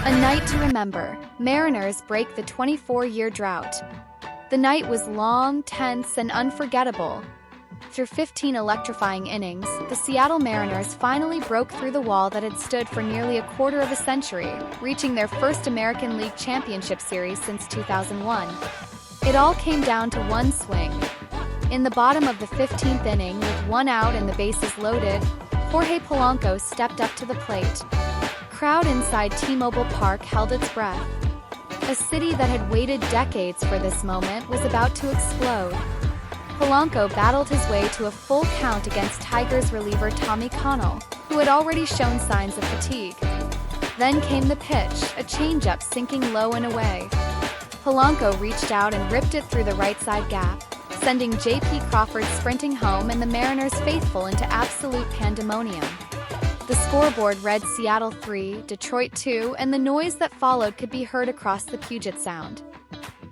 A night to remember. Mariners break the 24-year drought. The night was long, tense, and unforgettable. Through 15 electrifying innings, the Seattle Mariners finally broke through the wall that had stood for nearly a quarter of a century, reaching their first American League Championship Series since 2001. It all came down to one swing. In the bottom of the 15th inning, with one out and the bases loaded, Jorge Polanco stepped up to the plate. Crowd inside T-Mobile Park held its breath. A city that had waited decades for this moment was about to explode. Polanco battled his way to a full count against Tigers reliever Tommy Connell, who had already shown signs of fatigue. Then came the pitch, a changeup sinking low and away. Polanco reached out and ripped it through the right side gap, sending J.P. Crawford sprinting home and the Mariners faithful into absolute pandemonium. The scoreboard read Seattle 3, Detroit 2, and the noise that followed could be heard across the Puget Sound.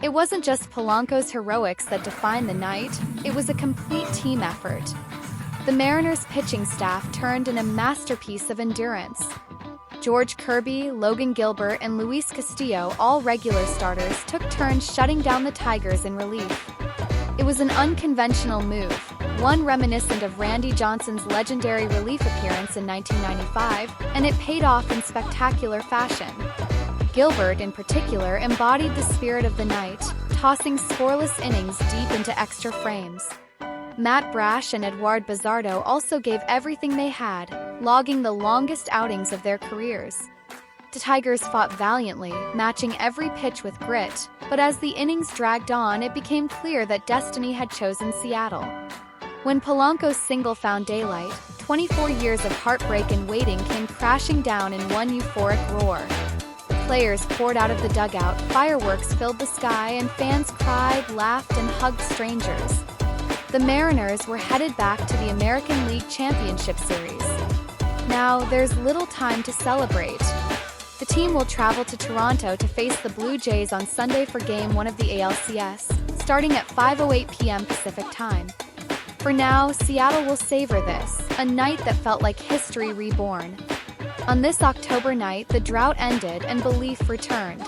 It wasn't just Polanco's heroics that defined the night, it was a complete team effort. The Mariners' pitching staff turned in a masterpiece of endurance. George Kirby, Logan Gilbert, and Luis Castillo, all regular starters, took turns shutting down the Tigers in relief. It was an unconventional move, one reminiscent of Randy Johnson's legendary relief appearance in 1995, and it paid off in spectacular fashion. Gilbert, in particular, embodied the spirit of the night, tossing scoreless innings deep into extra frames. Matt Brash and Eduard Bazardo also gave everything they had, logging the longest outings of their careers. The Tigers fought valiantly, matching every pitch with grit, but as the innings dragged on, it became clear that destiny had chosen Seattle. When Polanco's single found daylight, 24 years of heartbreak and waiting came crashing down in one euphoric roar. Players poured out of the dugout, fireworks filled the sky, and fans cried, laughed, and hugged strangers. The Mariners were headed back to the American League Championship Series. Now, there's little time to celebrate. The team will travel to Toronto to face the Blue Jays on Sunday for Game 1 of the ALCS, starting at 5:08 p.m. Pacific Time. For now, Seattle will savor this, a night that felt like history reborn. On this October night, the drought ended and belief returned.